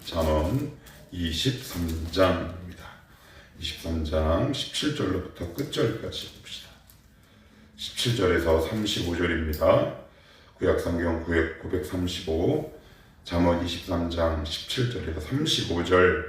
잠언 23장입니다. 23장 17절로부터 끝절까지 봅시다. 17절에서 35절입니다. 구약성경 935 잠언 23장 17절에서 35절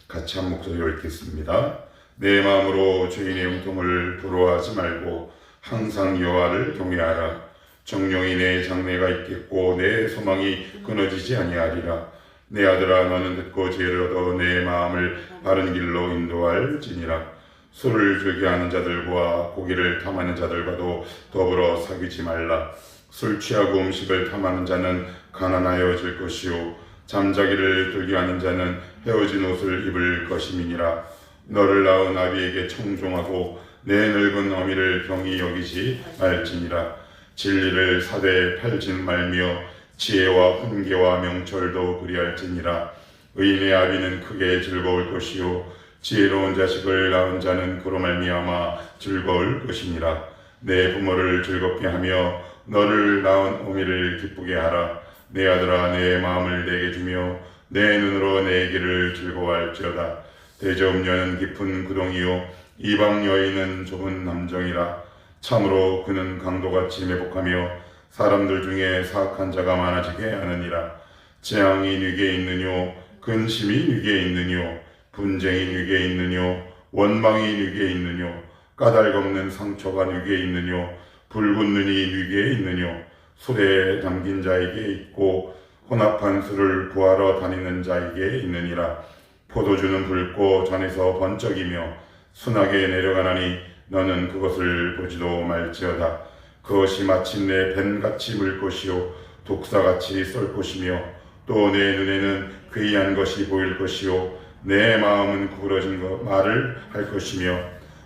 같이 한 목소리로 읽겠습니다. 내 마음으로 죄인의 형통을 부러워하지 말고 항상 여호와를 경외하라. 정령이 내 장래가 있겠고 내 소망이 끊어지지 아니하리라. 내 아들아, 너는 듣고 지혜를 얻어 내 마음을 바른 길로 인도할지니라. 술을 즐겨하는 자들과 고기를 탐하는 자들과도 더불어 사귀지 말라. 술 취하고 음식을 탐하는 자는 가난하여질 것이요 잠자기를 즐겨하는 자는 헤어진 옷을 입을 것임이니라. 너를 낳은 아비에게 청종하고 내 늙은 어미를 경히 여기지 말지니라. 진리를 사대에 팔지 말며 지혜와 훈계와 명철도 그리할지니라. 의인의 아비는 크게 즐거울 것이요 지혜로운 자식을 낳은 자는 그로 말미암아 즐거울 것이니라. 내 부모를 즐겁게 하며 너를 낳은 어미를 기쁘게 하라. 내 아들아, 내 마음을 내게 주며 내 눈으로 내 길을 즐거워할지어다. 대저음녀는 깊은 구덩이요 이방 여인은 좁은 남정이라. 참으로 그는 강도같이 매복하며 사람들 중에 사악한 자가 많아지게 하느니라. 재앙이 누게 있느뇨 근심이 누게 있느뇨 분쟁이 누게 있느뇨 원망이 누게 있느뇨 까닭 없는 상처가 누게 있느뇨 붉은 눈이 누게 있느뇨 술에 담긴 자에게 있고 혼합한 술을 구하러 다니는 자에게 있느니라. 포도주는 붉고 잔에서 번쩍이며 순하게 내려가나니 너는 그것을 보지도 말지어다. 그것이 마침내 뱀같이 물 것이요 독사같이 쏠 것이며 또 내 눈에는 괴이한 것이 보일 것이요 내 마음은 구부러진 말을 할 것이며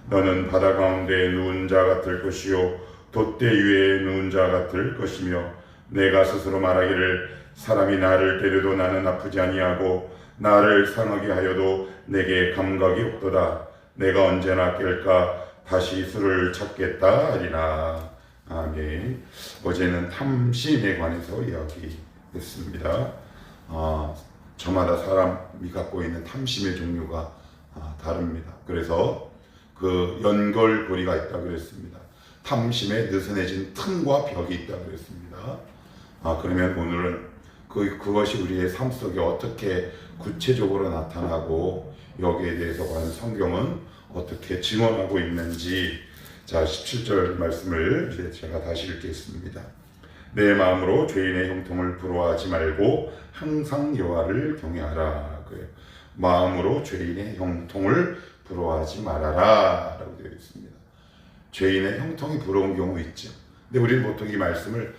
너는 바다 가운데 누운 자 같을 것이요 돛대 위에 누운 자 같을 것이며 내가 스스로 말하기를 사람이 나를 때려도 나는 아프지 아니하고 나를 상하게 하여도 내게 감각이 없도다. 내가 언제나 깰까 다시 술을 찾겠다 하리라. 아멘. 어제는 탐심에 관해서 이야기했습니다. 저마다 사람이 갖고 있는 탐심의 종류가 다릅니다. 그래서 그 연결고리가 있다고 그랬습니다. 탐심에 느슨해진 틈과 벽이 있다고 그랬습니다. 그러면 오늘은 그것이 우리의 삶 속에 어떻게 구체적으로 나타나고 여기에 대해서 과연 성경은 어떻게 증언하고 있는지, 자 17절 말씀을 이제 제가 다시 읽겠습니다. 내 마음으로 죄인의 형통을 부러워하지 말고 항상 여호와를 경외하라. 그래요. 마음으로 죄인의 형통을 부러워하지 말아라 라고 되어 있습니다. 죄인의 형통이 부러운 경우 있죠. 근데 우리는 보통 이 말씀을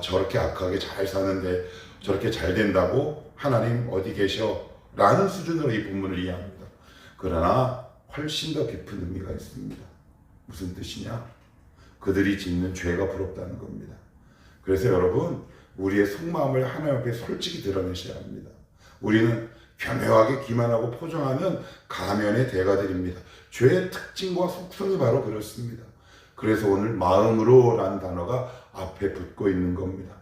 저렇게 악하게 잘 사는데 저렇게 잘 된다고 하나님 어디 계셔? 라는 수준으로 이 본문을 이해합니다. 그러나 훨씬 더 깊은 의미가 있습니다. 무슨 뜻이냐? 그들이 짓는 죄가 부럽다는 겁니다. 그래서 여러분, 우리의 속마음을 하나님 앞에 솔직히 드러내셔야 합니다. 우리는 교묘하게 기만하고 포장하는 가면의 대가들입니다. 죄의 특징과 속성이 바로 그렇습니다. 그래서 오늘 마음으로 라는 단어가 앞에 붙고 있는 겁니다.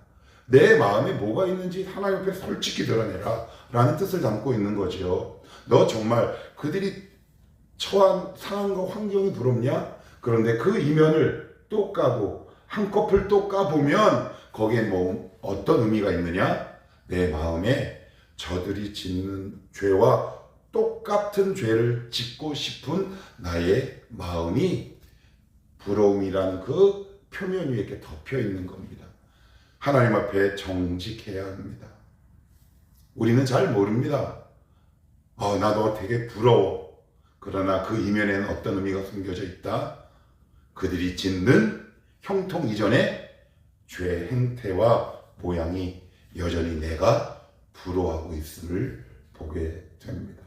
내 마음에 뭐가 있는지 하나님 앞에 솔직히 드러내라 라는 뜻을 담고 있는 거죠. 너 정말 그들이 처한 상황과 환경이 부럽냐? 그런데 그 이면을 또 까고 한꺼풀 또 까보면 거기에 뭐 어떤 의미가 있느냐? 내 마음에 저들이 짓는 죄와 똑같은 죄를 짓고 싶은 나의 마음이 부러움이라는 그 표면 위에 이렇게 덮여 있는 겁니다. 하나님 앞에 정직해야 합니다. 우리는 잘 모릅니다. 나 너 되게 부러워. 그러나 그 이면에는 어떤 의미가 숨겨져 있다? 그들이 짓는 형통 이전의 죄 행태와 모양이 여전히 내가 부러워하고 있음을 보게 됩니다.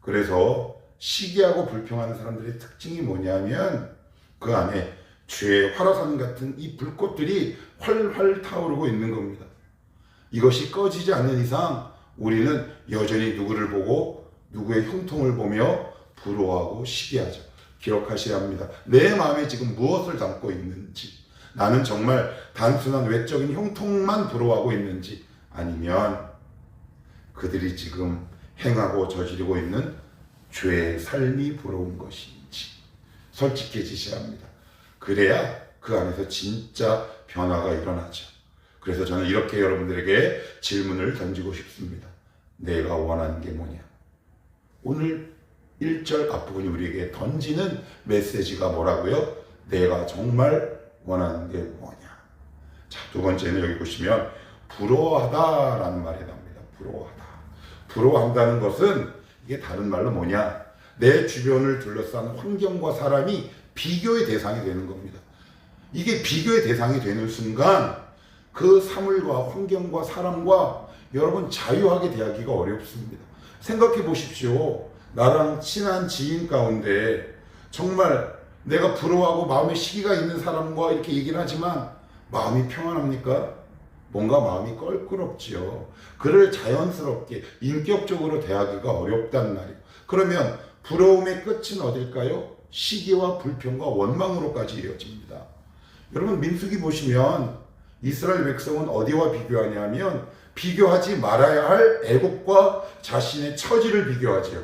그래서 시기하고 불평하는 사람들의 특징이 뭐냐면 그 안에 죄의 화로산 같은 이 불꽃들이 활활 타오르고 있는 겁니다. 이것이 꺼지지 않는 이상 우리는 여전히 누구를 보고 누구의 형통을 보며 부러워하고 시기하죠. 기억하셔야 합니다. 내 마음에 지금 무엇을 담고 있는지, 나는 정말 단순한 외적인 형통만 부러워하고 있는지, 아니면 그들이 지금 행하고 저지르고 있는 죄의 삶이 부러운 것인지 솔직해지셔야 합니다. 그래야 그 안에서 진짜 변화가 일어나죠. 그래서 저는 이렇게 여러분들에게 질문을 던지고 싶습니다. 내가 원하는 게 뭐냐? 오늘 1절 앞부분이 우리에게 던지는 메시지가 뭐라고요? 내가 정말 원하는 게 뭐냐? 자, 두 번째는 여기 보시면 부러워하다라는 말이 나옵니다. 부러워하다. 부러워한다는 것은 이게 다른 말로 뭐냐? 내 주변을 둘러싼 환경과 사람이 비교의 대상이 되는 겁니다. 이게 비교의 대상이 되는 순간 그 사물과 환경과 사람과 여러분 자유하게 대하기가 어렵습니다. 생각해 보십시오. 나랑 친한 지인 가운데 정말 내가 부러워하고 마음에 시기가 있는 사람과 이렇게 얘기를 하지만 마음이 평안합니까? 뭔가 마음이 껄끄럽지요. 그를 자연스럽게 인격적으로 대하기가 어렵단 말이에요. 그러면 부러움의 끝은 어딜까요? 시기와 불평과 원망으로까지 이어집니다. 여러분 민수기 보시면 이스라엘 백성은 어디와 비교하냐면 비교하지 말아야 할 애국과 자신의 처지를 비교하지요.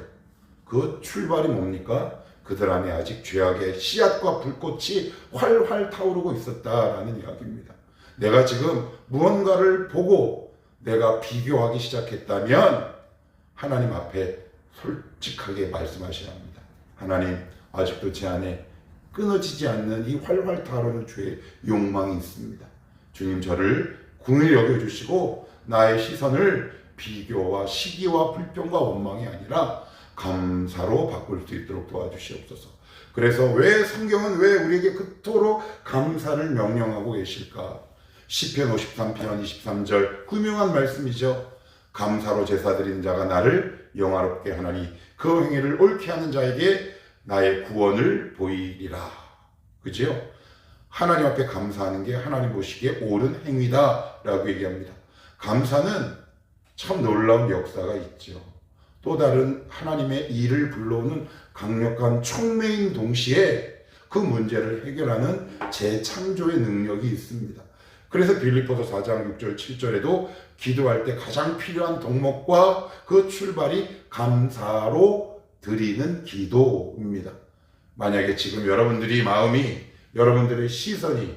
그 출발이 뭡니까? 그들 안에 아직 죄악의 씨앗과 불꽃이 활활 타오르고 있었다라는 이야기입니다. 내가 지금 무언가를 보고 내가 비교하기 시작했다면 하나님 앞에 솔직하게 말씀하셔야 합니다. 하나님, 아직도 제 안에 끊어지지 않는 이 활활 타오르는 죄의 욕망이 있습니다. 주님, 저를 긍휼히 여겨주시고 나의 시선을 비교와 시기와 불평과 원망이 아니라 감사로 바꿀 수 있도록 도와주시옵소서. 그래서 왜 성경은 왜 우리에게 그토록 감사를 명령하고 계실까? 시편 53편 23절 구명한 말씀이죠. 감사로 제사 드리는 자가 나를 영화롭게 하나니 그 행위를 옳게 하는 자에게 나의 구원을 보이리라. 그죠? 하나님 앞에 감사하는 게 하나님 보시기에 옳은 행위다라고 얘기합니다. 감사는 참 놀라운 역사가 있죠. 또 다른 하나님의 일을 불러오는 강력한 촉매인 동시에 그 문제를 해결하는 재창조의 능력이 있습니다. 그래서 빌립보서 4장 6절 7절에도 기도할 때 가장 필요한 덕목과 그 출발이 감사로 드리는 기도입니다. 만약에 지금 여러분들의 마음이, 여러분들의 시선이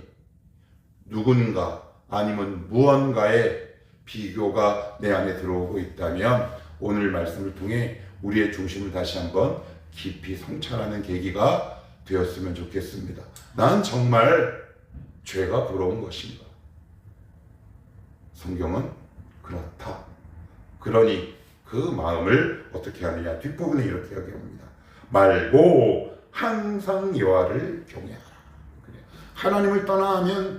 누군가 아니면 무언가에 비교가 내 안에 들어오고 있다면 오늘 말씀을 통해 우리의 중심을 다시 한번 깊이 성찰하는 계기가 되었으면 좋겠습니다. 난 정말 죄가 부러운 것인가? 성경은 그렇다. 그러니 그 마음을 어떻게 하느냐? 뒷부분에 이렇게 이야기합니다. 말고 항상 여호와를 경외하라. 그래. 하나님을 떠나면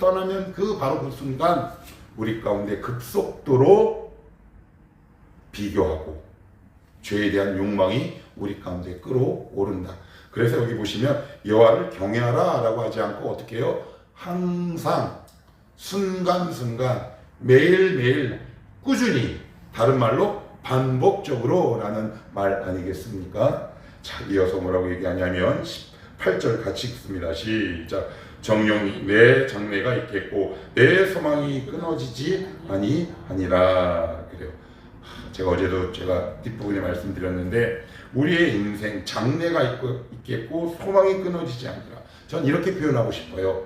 바로 그 순간 우리 가운데 급속도로 비교하고 죄에 대한 욕망이 우리 가운데 끌어오른다. 그래서 여기 보시면 여호와를 경외하라 라고 하지 않고 어떻게 해요? 항상 순간순간 매일매일 꾸준히, 다른 말로 반복적으로 라는 말 아니겠습니까? 자, 이어서 뭐라고 얘기하냐면 18절 같이 읽습니다. 시작. 정령이 내 장래가 있겠고 내 소망이 끊어지지 아니하니라. 그래요. 제가 어제도 뒷부분에 말씀드렸는데 우리의 인생 장래가 있겠고 소망이 끊어지지 않으리라. 전 이렇게 표현하고 싶어요.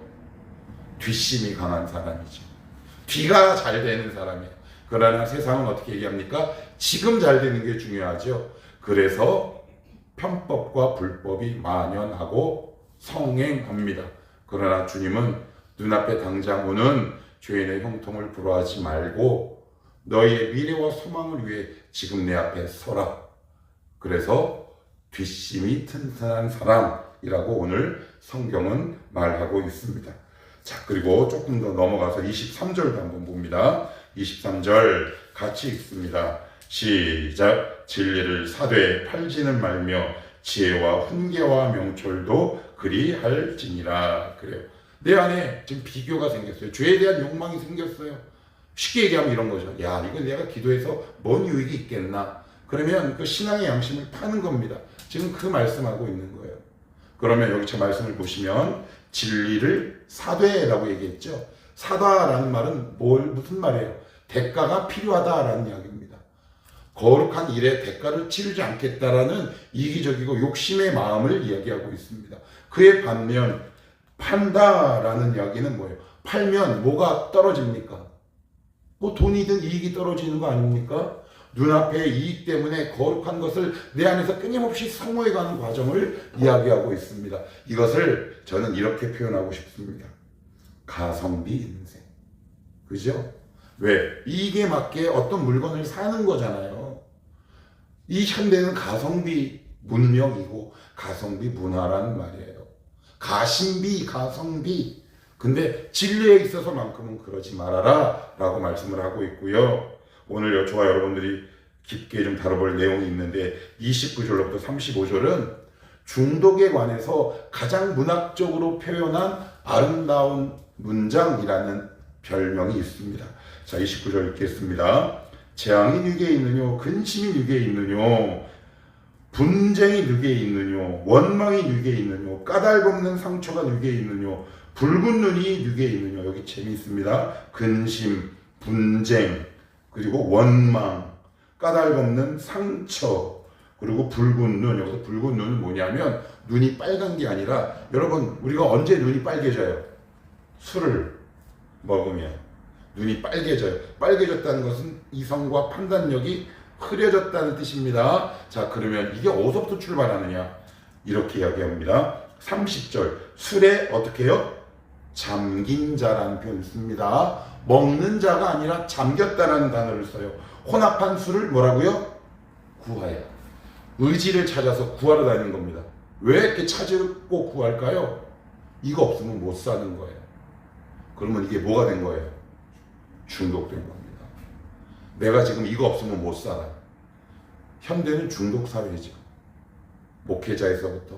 뒷심이 강한 사람이죠. 뒤가 잘 되는 사람이에요. 그러나 세상은 어떻게 얘기합니까? 지금 잘 되는 게 중요하죠. 그래서 편법과 불법이 만연하고 성행합니다. 그러나 주님은 눈앞에 당장 오는 죄인의 형통을 부러워하지 말고 너희의 미래와 소망을 위해 지금 내 앞에 서라. 그래서 뒷심이 튼튼한 사람이라고 오늘 성경은 말하고 있습니다. 자, 그리고 조금 더 넘어가서 23절도 한번 봅니다. 23절 같이 읽습니다. 시작. 진리를 사되 팔지는 말며 지혜와 훈계와 명철도 그리할지니라. 그래요. 내 안에 지금 비교가 생겼어요. 죄에 대한 욕망이 생겼어요. 쉽게 얘기하면 이런 거죠. 야, 이거 내가 기도해서 뭔 유익이 있겠나? 그러면 그 신앙의 양심을 파는 겁니다. 지금 그 말씀하고 있는 거예요. 그러면 여기 제 말씀을 보시면 진리를 사되라고 얘기했죠. 사다라는 말은 무슨 말이에요? 대가가 필요하다라는 이야기입니다. 거룩한 일에 대가를 치르지 않겠다라는 이기적이고 욕심의 마음을 이야기하고 있습니다. 그에 반면 판다라는 이야기는 뭐예요? 팔면 뭐가 떨어집니까? 뭐 돈이든 이익이 떨어지는 거 아닙니까? 눈앞의 이익 때문에 거룩한 것을 내 안에서 끊임없이 사모해가는 과정을 이야기하고 있습니다. 이것을 저는 이렇게 표현하고 싶습니다. 가성비 인생. 그죠? 왜? 이익에 맞게 어떤 물건을 사는 거잖아요. 이 현대는 가성비 문명이고 가성비 문화라는 말이에요. 가심비, 가성비. 근데 진리에 있어서만큼은 그러지 말아라 라고 말씀을 하고 있고요. 오늘 저와 여러분들이 깊게 좀 다뤄볼 내용이 있는데 29절로부터 35절은 중독에 관해서 가장 문학적으로 표현한 아름다운 문장이라는 별명이 있습니다. 자, 29절 읽겠습니다. 재앙이 누게 있느뇨, 근심이 누게 있느뇨, 분쟁이 누게 있느뇨, 원망이 누게 있느뇨, 까닭없는 상처가 누게 있느뇨, 붉은 눈이 누게 있느뇨. 여기 재미있습니다. 근심, 분쟁, 그리고 원망, 까닭없는 상처, 그리고 붉은 눈. 여기서 붉은 눈은 뭐냐면 눈이 빨간 게 아니라, 여러분 우리가 언제 눈이 빨개져요? 술을 먹으면 눈이 빨개져요. 빨개졌다는 것은 이성과 판단력이 흐려졌다는 뜻입니다. 자, 그러면 이게 어디서부터 출발하느냐? 이렇게 이야기합니다. 30절 술에 어떻게 해요? 잠긴 자라는 표현을 씁니다. 먹는 자가 아니라 잠겼다라는 단어를 써요. 혼합한 술을 뭐라고요? 구하여. 의지를 찾아서 구하러 다니는 겁니다. 왜 이렇게 찾고 구할까요? 이거 없으면 못 사는 거예요. 그러면 이게 뭐가 된 거예요? 중독된 겁니다. 내가 지금 이거 없으면 못 살아. 현대는 중독 사회죠. 목회자에서부터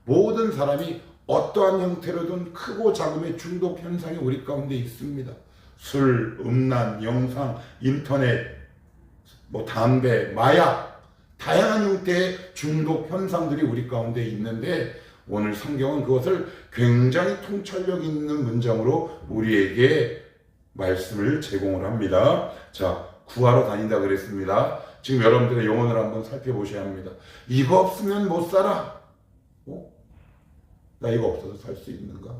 모든 사람이 어떠한 형태로든 크고 작음의 중독 현상이 우리 가운데 있습니다. 술, 음란, 영상, 인터넷, 담배, 마약, 다양한 형태의 중독 현상들이 우리 가운데 있는데, 오늘 성경은 그것을 굉장히 통찰력 있는 문장으로 우리에게 말씀을 제공을 합니다. 자, 구하러 다닌다 그랬습니다. 지금 여러분들의 영혼을 한번 살펴보셔야 합니다. 이거 없으면 못 살아. 나 이거 없어서 살 수 있는가?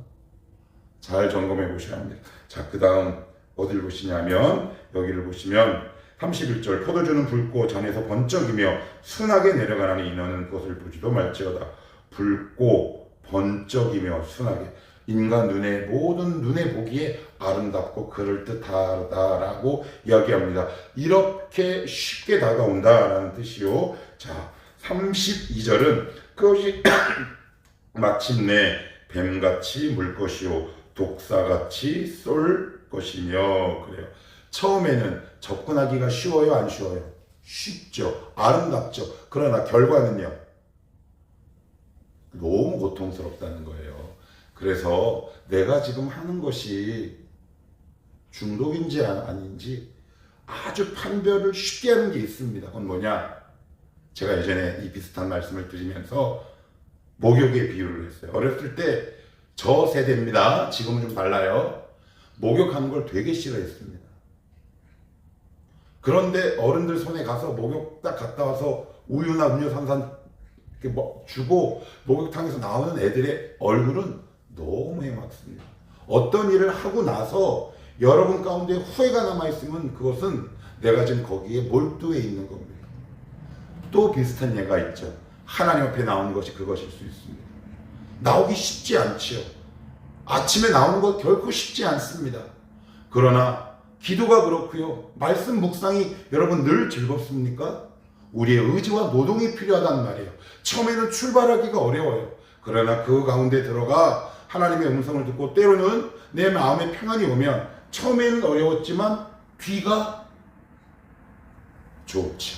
잘 점검해 보셔야 합니다. 자, 그 다음 어딜 보시냐면 여기를 보시면 31절 포도주는 붉고 잔에서 번쩍이며 순하게 내려가나니 인하는 그것을 보지도 말지어다. 붉고 번쩍이며 순하게, 인간 모든 눈에 보기에 아름답고 그럴듯하다라고 이야기합니다. 이렇게 쉽게 다가온다라는 뜻이요. 자, 32절은 그것이 마침내 뱀같이 물 것이요 독사같이 쏠 것이며. 그래요. 처음에는 접근하기가 쉬워요, 안 쉬워요? 쉽죠. 아름답죠. 그러나 결과는요, 너무 고통스럽다는 거예요. 그래서 내가 지금 하는 것이 중독인지 아닌지 아주 판별을 쉽게 하는 게 있습니다. 그건 뭐냐? 제가 예전에 이 비슷한 말씀을 드리면서 목욕의 비유를 했어요. 어렸을 때 저 세대입니다. 지금은 좀 달라요. 목욕하는 걸 되게 싫어했습니다. 그런데 어른들 손에 가서 목욕 딱 갔다 와서 우유나 음료 한잔 이렇게 주고 목욕탕에서 나오는 애들의 얼굴은 너무 해맑습니다. 어떤 일을 하고 나서 여러분 가운데 후회가 남아있으면 그것은 내가 지금 거기에 몰두해 있는 겁니다. 또 비슷한 예가 있죠. 하나님 앞에 나오는 것이 그것일 수 있습니다. 나오기 쉽지 않지요. 아침에 나오는 것 결코 쉽지 않습니다. 그러나 기도가 그렇고요. 말씀 묵상이 여러분 늘 즐겁습니까? 우리의 의지와 노동이 필요하단 말이에요. 처음에는 출발하기가 어려워요. 그러나 그 가운데 들어가 하나님의 음성을 듣고 때로는 내 마음에 평안이 오면 처음에는 어려웠지만 뒤가 좋죠.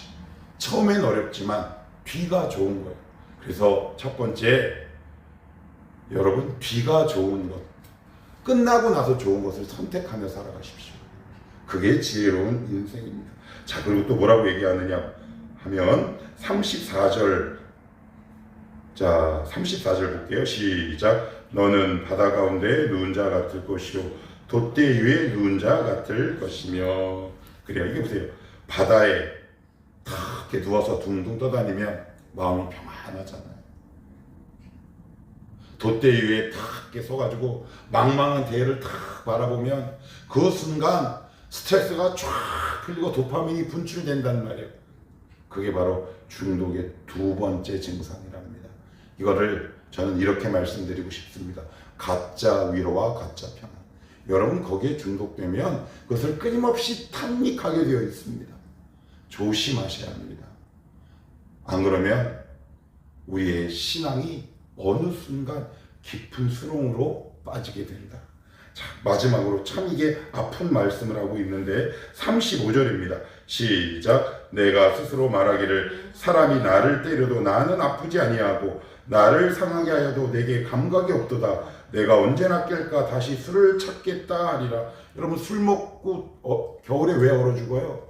처음에는 어렵지만 뒤가 좋은 거예요. 그래서 첫 번째, 여러분 뒤가 좋은 것, 끝나고 나서 좋은 것을 선택하며 살아가십시오. 그게 지혜로운 인생입니다. 자, 그리고 또 뭐라고 얘기하느냐 하면 34절, 자 34절 볼게요. 시작. 너는 바다 가운데 누운 자 같을 것이요 돛대 위에 누운 자 같을 것이며. 그래요. 이게 보세요. 바다에 다 이렇게 누워서 둥둥 떠다니면 마음이 평안하잖아요. 돛대 위에 탁 이렇게 서가지고 망망한 대해를 탁 바라보면 그 순간 스트레스가 쫙 풀리고 도파민이 분출된단 말이에요. 그게 바로 중독의 두 번째 증상이랍니다. 이거를 저는 이렇게 말씀드리고 싶습니다. 가짜 위로와 가짜 평안. 여러분 거기에 중독되면 그것을 끊임없이 탐닉하게 되어 있습니다. 조심하셔야 합니다. 안 그러면 우리의 신앙이 어느 순간 깊은 수렁으로 빠지게 된다. 자, 마지막으로 참 이게 아픈 말씀을 하고 있는데 35절입니다. 시작. 내가 스스로 말하기를 사람이 나를 때려도 나는 아프지 아니하고 나를 상하게 하여도 내게 감각이 없도다. 내가 언제나 깰까 다시 술을 찾겠다 하리라. 여러분 술 먹고 겨울에 왜 얼어 죽어요?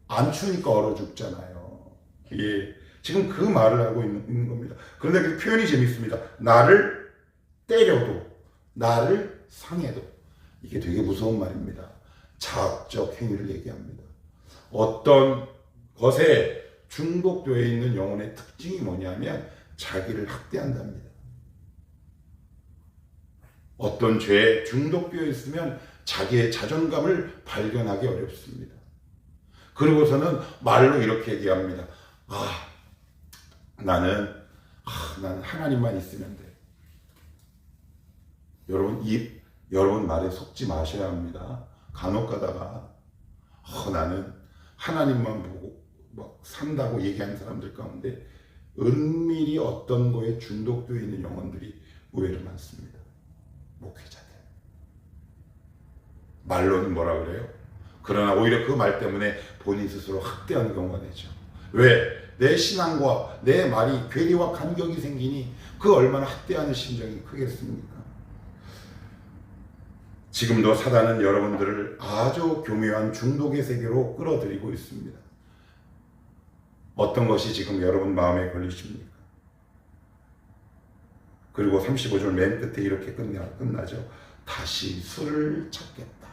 안 추우니까 얼어 죽잖아요. 예, 지금 그 말을 하고 있는 겁니다. 그런데 그 표현이 재밌습니다. 나를 때려도 나를 상해도. 이게 되게 무서운 말입니다. 자학적 행위를 얘기합니다. 어떤 것에 중독되어 있는 영혼의 특징이 뭐냐면 자기를 학대한답니다. 어떤 죄에 중독되어 있으면 자기의 자존감을 발견하기 어렵습니다. 그리고서는 말로 이렇게 얘기합니다. 나는 하나님만 있으면 돼. 여러분 말에 속지 마셔야 합니다. 간혹 가다가 나는 하나님만 보고 막 산다고 얘기하는 사람들 가운데 은밀히 어떤 거에 중독되어 있는 영혼들이 의외로 많습니다. 목회자들. 말로는 뭐라 그래요? 그러나 오히려 그 말 때문에 본인 스스로 학대하는 경우가 되죠. 왜? 내 신앙과 내 말이 괴리와 간격이 생기니 그 얼마나 학대하는 심정이 크겠습니까? 지금도 사단은 여러분들을 아주 교묘한 중독의 세계로 끌어들이고 있습니다. 어떤 것이 지금 여러분 마음에 걸리십니까? 그리고 35절 맨 끝에 이렇게 끝나죠. 다시 술을 찾겠다.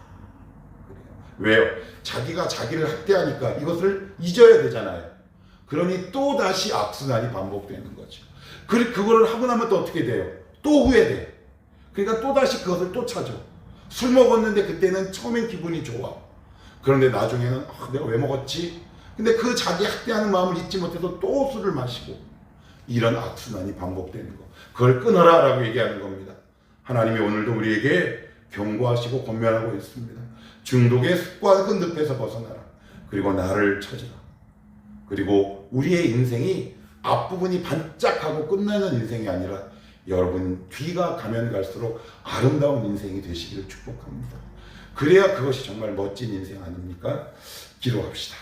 왜요? 자기가 자기를 학대하니까 이것을 잊어야 되잖아요. 그러니 또 다시 악순환이 반복되는 거죠. 그거를 하고 나면 또 어떻게 돼요? 또 후회돼요. 그러니까 또 다시 그것을 또 찾아. 술 먹었는데 그때는 처음엔 기분이 좋아. 그런데 나중에는 내가 왜 먹었지? 근데 그 자기 학대하는 마음을 잊지 못해서 또 술을 마시고 이런 악순환이 반복되는 거. 그걸 끊어라 라고 얘기하는 겁니다. 하나님이 오늘도 우리에게 경고하시고 권면하고 있습니다. 중독의 습관 늪에서 벗어나라. 그리고 나를 찾으라. 그리고 우리의 인생이 앞부분이 반짝하고 끝나는 인생이 아니라 여러분 뒤가 가면 갈수록 아름다운 인생이 되시기를 축복합니다. 그래야 그것이 정말 멋진 인생 아닙니까? 기도합시다.